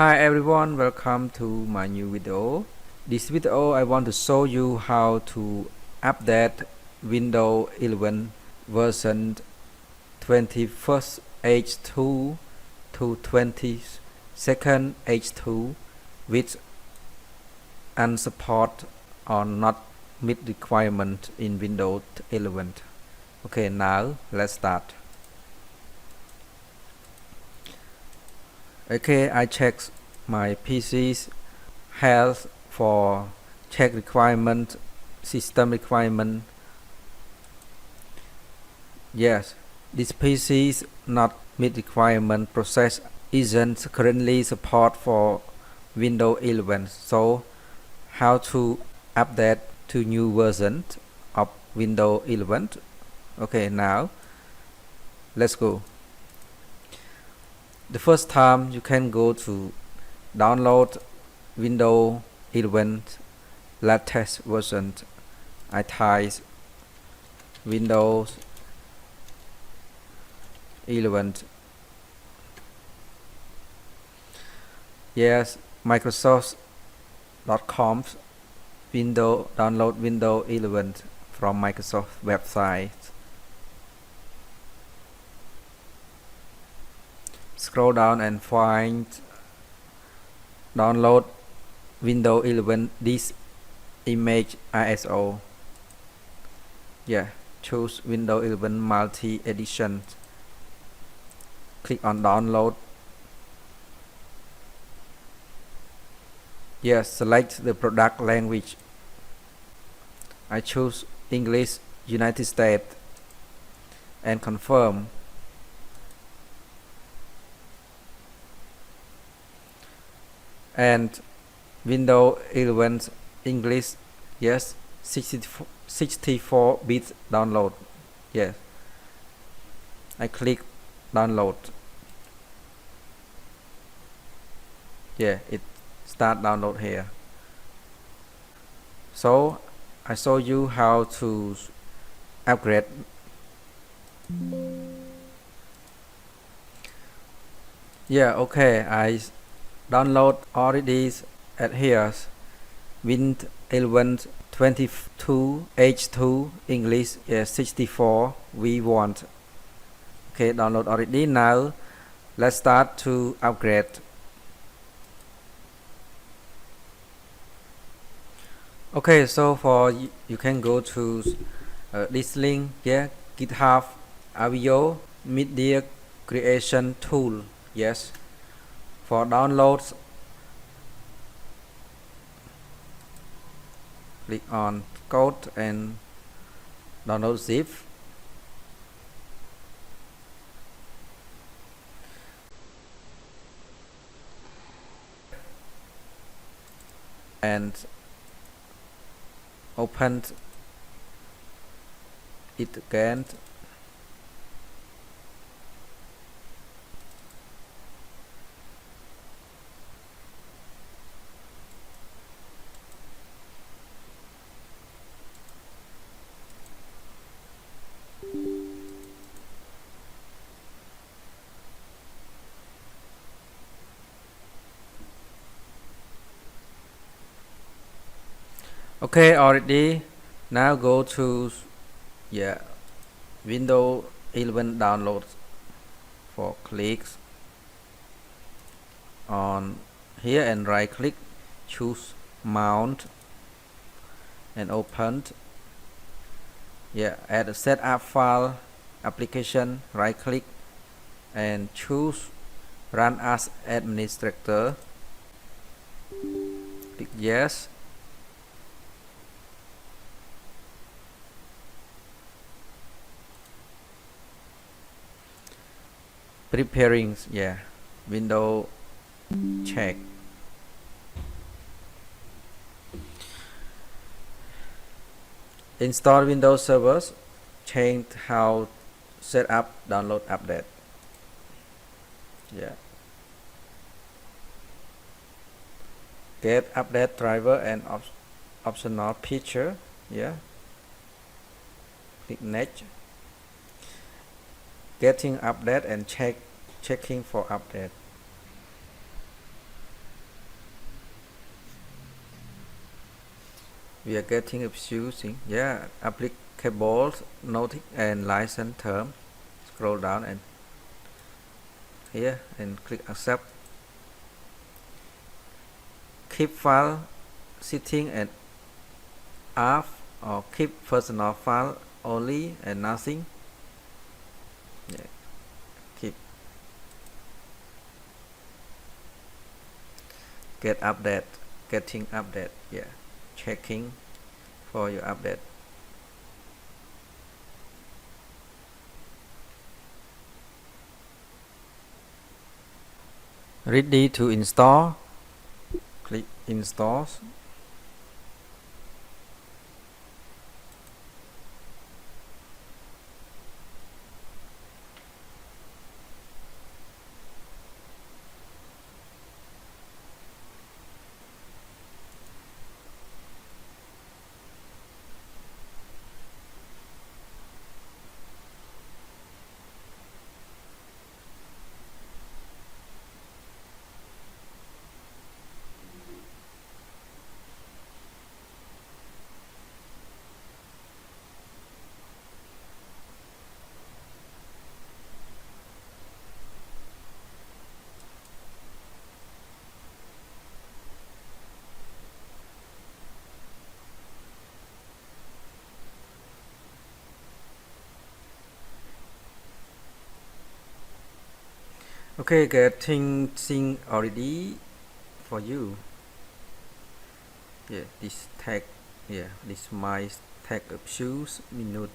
Hi everyone, welcome to my new video. This video I want to show you how to update Windows 11 version 21st H2 to 22nd H2 with unsupported or not meet requirement in Windows 11. Okay, now let's start. Okay, I checked my PC's health for check requirement, system requirement. Yes, this PC's not meet requirement. Process isn't currently support for Windows 11. So, how to update to new version of Windows 11? Okay, now let's go. The first time you can go to download Windows 11 latest version. I type Windows 11. Yes, Microsoft.com download Windows 11 from Microsoft website. Scroll down and find download Windows 11 this image ISO. Yeah, choose Windows 11 multi edition. Click on download. Yes, select the product language. I choose English United States and confirm. And Windows 11 English, yes, 64-bit download. Yes, I click download. Yeah, it start download here. So I show you how to upgrade. Yeah, okay, I download already at here Windows 11 22 H2 English 64 we want. Okay, download already. Now let's start to upgrade. Okay, so for you can go to this link, yeah, GitHub audio media creation tool. Yes, for downloads, click on code and download zip. And open it again. Okay, already. Now go to Windows 11 download. For clicks on here and right click, choose mount and open. Yeah, add a setup file application, right click and choose run as administrator. Click yes. Preparing, yeah, window check. Install Windows servers, change how set up download update. Yeah, get update driver and optional feature. Yeah, click next. Getting update and checking for update. we are getting a few things. Yeah, applicables, notice and license term. Scroll down and here and click accept. Keep file setting and off, or keep personal file only and nothing. Yeah, keep. Get update, getting update. Yeah, checking for your update. Ready to install. Click install. Okay, getting thing already for you. Yeah, this tag. Yeah, this my tag of shoes minute